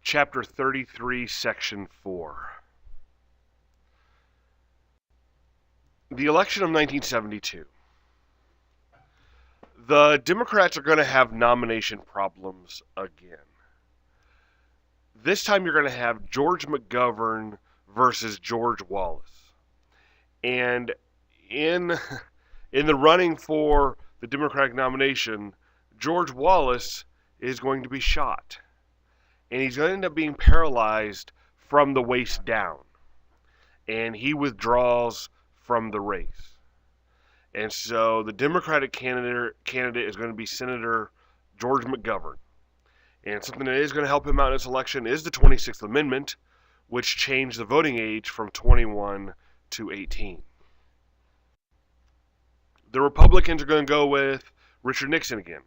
Chapter 33, Section 4. The election of 1972. The Democrats are going to have nomination problems again. This time you're going to have George McGovern versus George Wallace. And in the running for the Democratic nomination, George Wallace is going to be shot. And he's going to end up being paralyzed from the waist down. And he withdraws from the race. And so the Democratic candidate is going to be Senator George McGovern. And something that is going to help him out in this election is the 26th Amendment, which changed the voting age from 21 to 18. The Republicans are going to go with Richard Nixon again.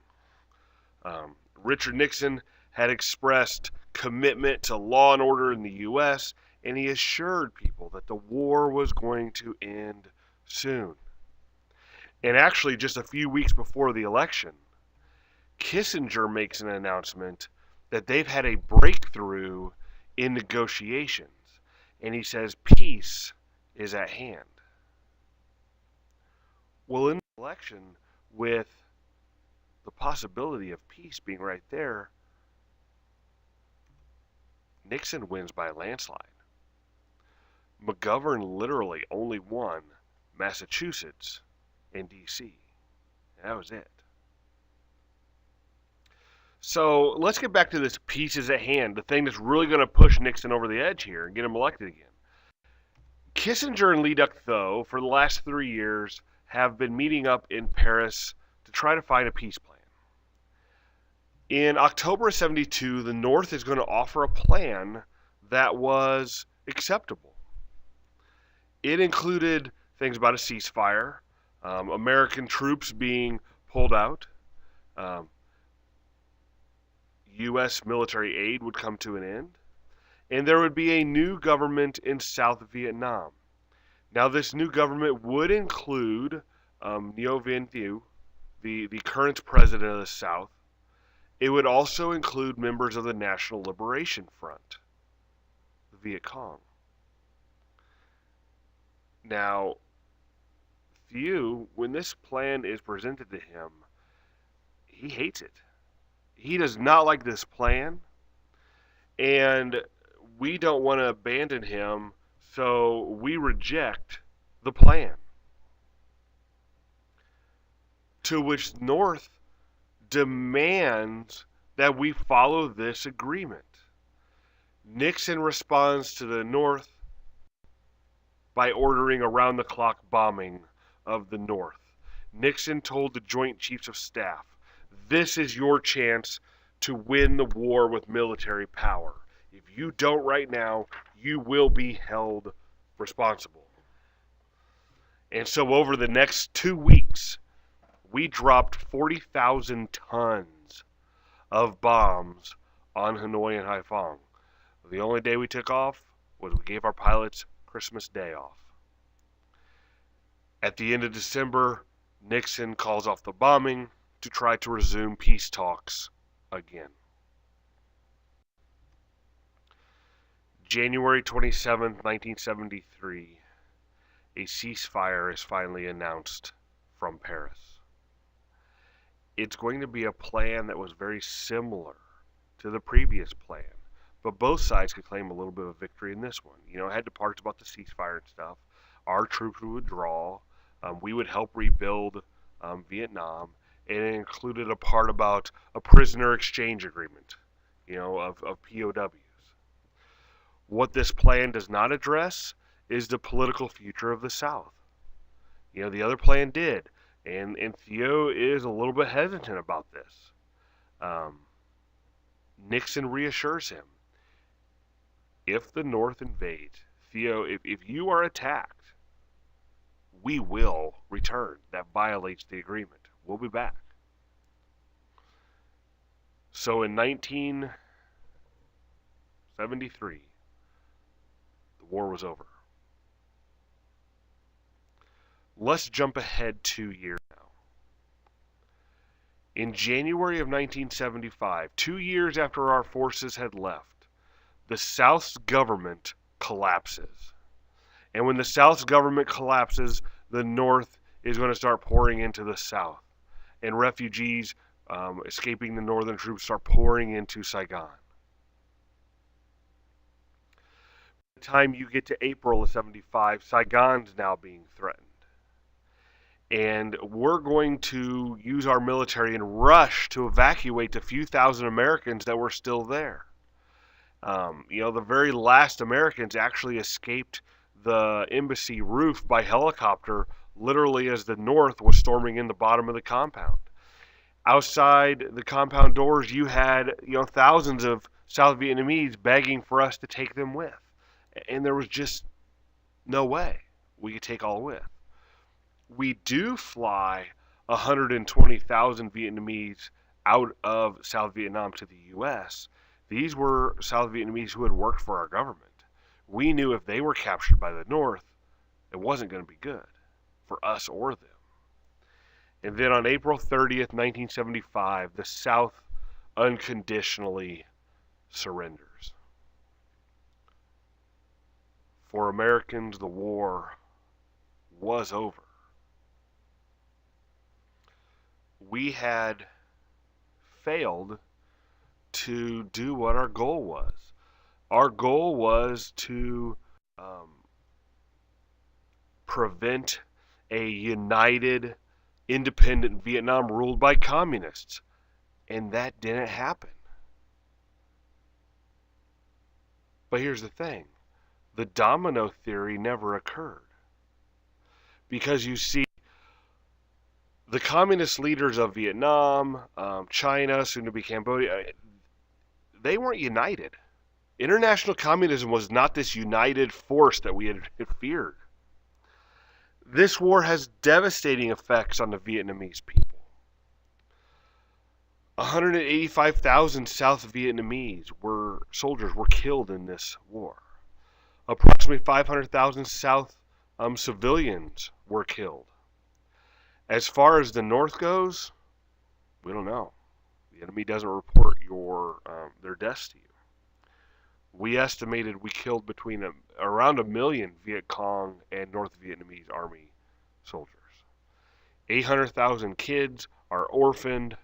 Richard Nixon had expressed commitment to law and order in the U.S., and he assured people that the war was going to end soon. And actually, just a few weeks before the election, Kissinger makes an announcement that they've had a breakthrough in negotiations, and he says peace is at hand. Well, in the election, with the possibility of peace being right there, Nixon wins by a landslide. McGovern literally only won Massachusetts and D.C. That was it. So let's get back to this peace is at hand, the thing that's really going to push Nixon over the edge here and get him elected again. Kissinger and Lee Duc-Tho, for the last 3 years, have been meeting up in Paris to try to find a peace plan. In October of 72, the North is going to offer a plan that was acceptable. It included things about a ceasefire, American troops being pulled out, U.S. military aid would come to an end, and there would be a new government in South Vietnam. Now, this new government would include Ngo Dinh Thuy, the current president of the South. It would also include members of the National Liberation Front, the Viet Cong. Now, Thuy, when this plan is presented to him, he hates it. He does not like this plan, and we don't want to abandon him, so we reject the plan. To which North demands that we follow this agreement. Nixon responds to the North by ordering around-the-clock bombing of the North. Nixon told the Joint Chiefs of Staff, "This is your chance to win the war with military power. If you don't right now, you will be held responsible." And so over the next 2 weeks, we dropped 40,000 tons of bombs on Hanoi and Haiphong. The only day we took off was we gave our pilots Christmas Day off. At the end of December, Nixon calls off the bombing to try to resume peace talks again. January 27, 1973, a ceasefire is finally announced from Paris. It's going to be a plan that was very similar to the previous plan, but both sides could claim a little bit of victory in this one. It had the parts about the ceasefire and stuff. Our troops would withdraw. We would help rebuild Vietnam, and it included a part about a prisoner exchange agreement, of POWs. What this plan does not address is the political future of the South. The other plan did, and Thuy is a little bit hesitant about this. Nixon reassures him, if the North invades, Thuy, if you are attacked, we will return. That violates the agreement. We'll be back. So in 1973, the war was over. Let's jump ahead 2 years now. In January of 1975, 2 years after our forces had left, the South's government collapses. And when the South's government collapses, the North is going to start pouring into the South. And refugees escaping the Northern troops start pouring into Saigon. By the time you get to April of 75, Saigon's now being threatened. And we're going to use our military and rush to evacuate the few thousand Americans that were still there. The very last Americans actually escaped the embassy roof by helicopter, literally as the North was storming in the bottom of the compound. Outside the compound doors, you had thousands of South Vietnamese begging for us to take them with, and there was just no way we could take all with. We do fly 120,000 Vietnamese out of South Vietnam to the U.S. These were South Vietnamese who had worked for our government. We knew if they were captured by the North, it wasn't going to be good for us or them. And then on April 30th, 1975, the South unconditionally surrenders. For Americans, the war was over. We had failed to do what our goal was. Our goal was to prevent a united, independent Vietnam ruled by communists, and that didn't happen. But here's the thing. The domino theory never occurred. Because you see, the communist leaders of Vietnam, China, soon to be Cambodia, they weren't united. International communism was not this united force that we had feared. This war has devastating effects on the Vietnamese people. 185,000 South Vietnamese soldiers were killed in this war. Approximately 500,000 South civilians were killed. As far as the North goes, we don't know. The enemy doesn't report their deaths to you. We estimated we killed between around 1 million Viet Cong and North Vietnamese Army soldiers. 800,000 kids are orphaned.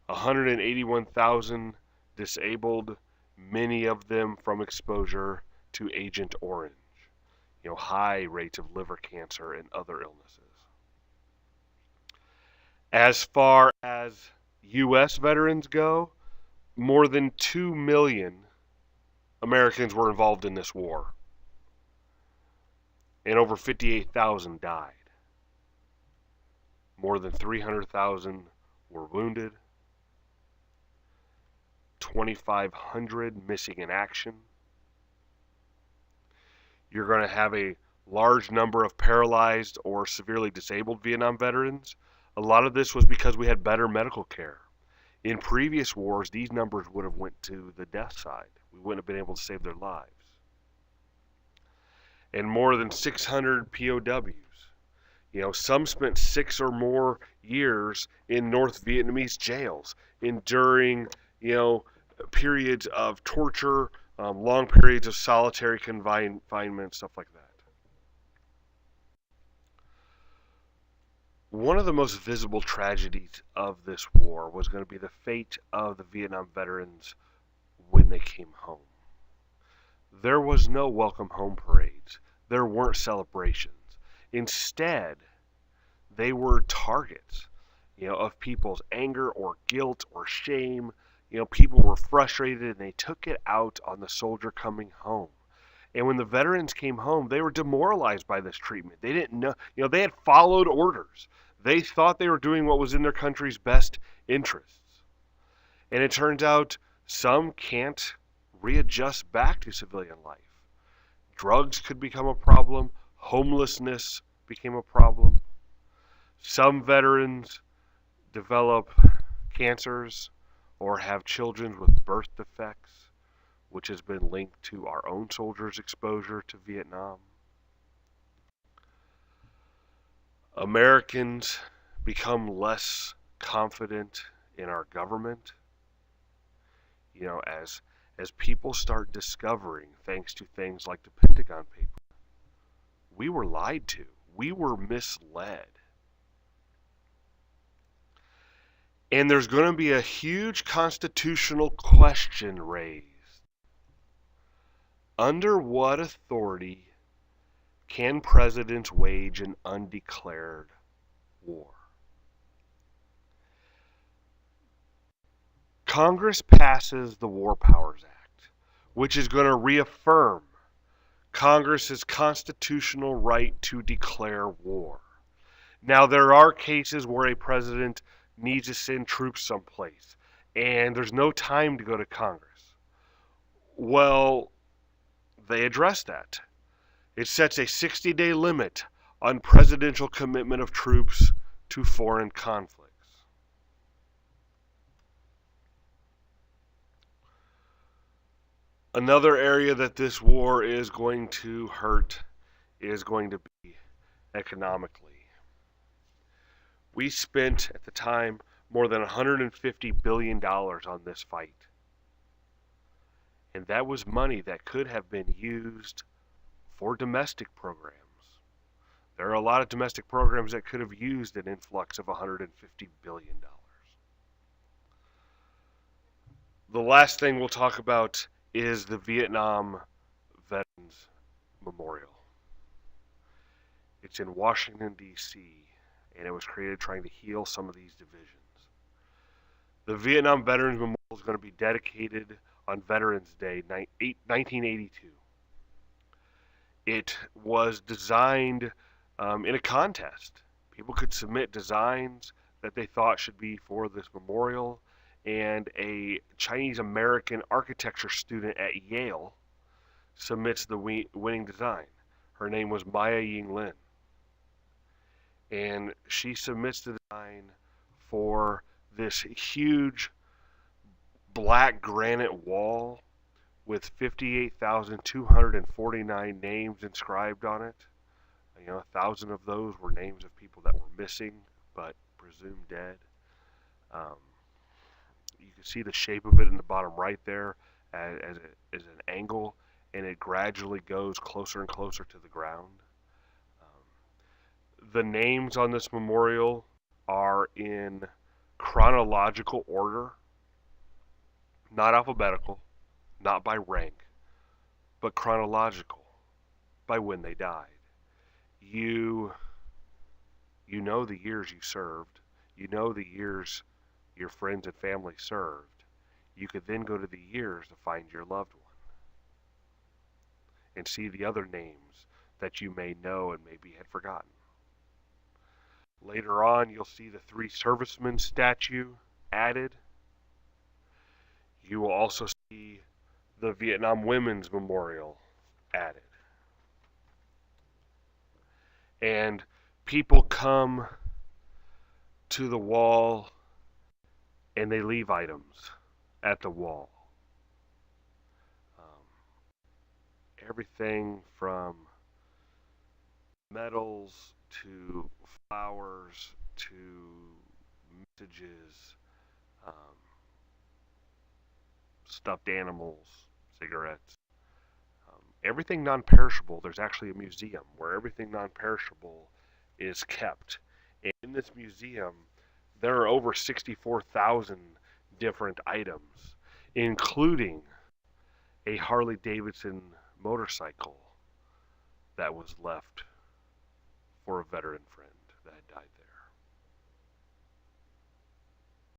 181,000 disabled, many of them from exposure to Agent Orange. High rates of liver cancer and other illnesses. As far as U.S. veterans go, more than 2 million Americans were involved in this war, and over 58,000 died. More than 300,000 were wounded, 2,500 missing in action. You're going to have a large number of paralyzed or severely disabled Vietnam veterans. A lot of this was because we had better medical care. In previous wars, these numbers would have went to the death side. We wouldn't have been able to save their lives. And more than 600 POWs. Some spent 6 or more years in North Vietnamese jails, enduring, periods of torture, long periods of solitary confinement, stuff like that. One of the most visible tragedies of this war was going to be the fate of the Vietnam veterans when they came home. There was no welcome home parades. There weren't celebrations. Instead, they were targets, of people's anger or guilt or shame. People were frustrated and they took it out on the soldier coming home. And when the veterans came home, they were demoralized by this treatment. They didn't know, they had followed orders. They thought they were doing what was in their country's best interests. And it turns out some can't readjust back to civilian life. Drugs could become a problem. Homelessness became a problem. Some veterans develop cancers or have children with birth defects, which has been linked to our own soldiers' exposure to Vietnam. Americans become less confident in our government. as people start discovering, thanks to things like the Pentagon Papers, we were lied to. We were misled. And there's going to be a huge constitutional question raised. Under what authority can presidents wage an undeclared war? Congress passes the War Powers Act, which is going to reaffirm Congress's constitutional right to declare war. Now, there are cases where a president needs to send troops someplace, and there's no time to go to Congress. Well, they address that. It sets a 60-day limit on presidential commitment of troops to foreign conflicts. Another area that this war is going to hurt is going to be economically. We spent, at the time, more than $150 billion on this fight. And that was money that could have been used for domestic programs. There are a lot of domestic programs that could have used an influx of $150 billion. The last thing we'll talk about is the Vietnam Veterans Memorial. It's in Washington, D.C., and it was created trying to heal some of these divisions. The Vietnam Veterans Memorial is going to be dedicated on Veterans Day, 1982. It was designed in a contest. People could submit designs that they thought should be for this memorial, and a Chinese-American architecture student at Yale submits the winning design. Her name was Maya Ying Lin. And she submits the design for this huge black granite wall with 58,249 names inscribed on it. 1,000 of those were names of people that were missing but presumed dead. You can see the shape of it in the bottom right there as an angle, and it gradually goes closer and closer to the ground. The names on this memorial are in chronological order, not alphabetical, not by rank, but chronological, by when they died. You know the years you served. You know the years your friends and family served. You could then go to the years to find your loved one and see the other names that you may know and maybe had forgotten. Later on, you'll see the 3 servicemen statue added. You will also see the Vietnam Women's Memorial added. And people come to the wall and they leave items at the wall. Everything from medals to flowers to messages, stuffed animals, cigarettes, everything non-perishable. There's actually a museum where everything non-perishable is kept. And in this museum, there are over 64,000 different items, including a Harley-Davidson motorcycle that was left for a veteran friend that had died there.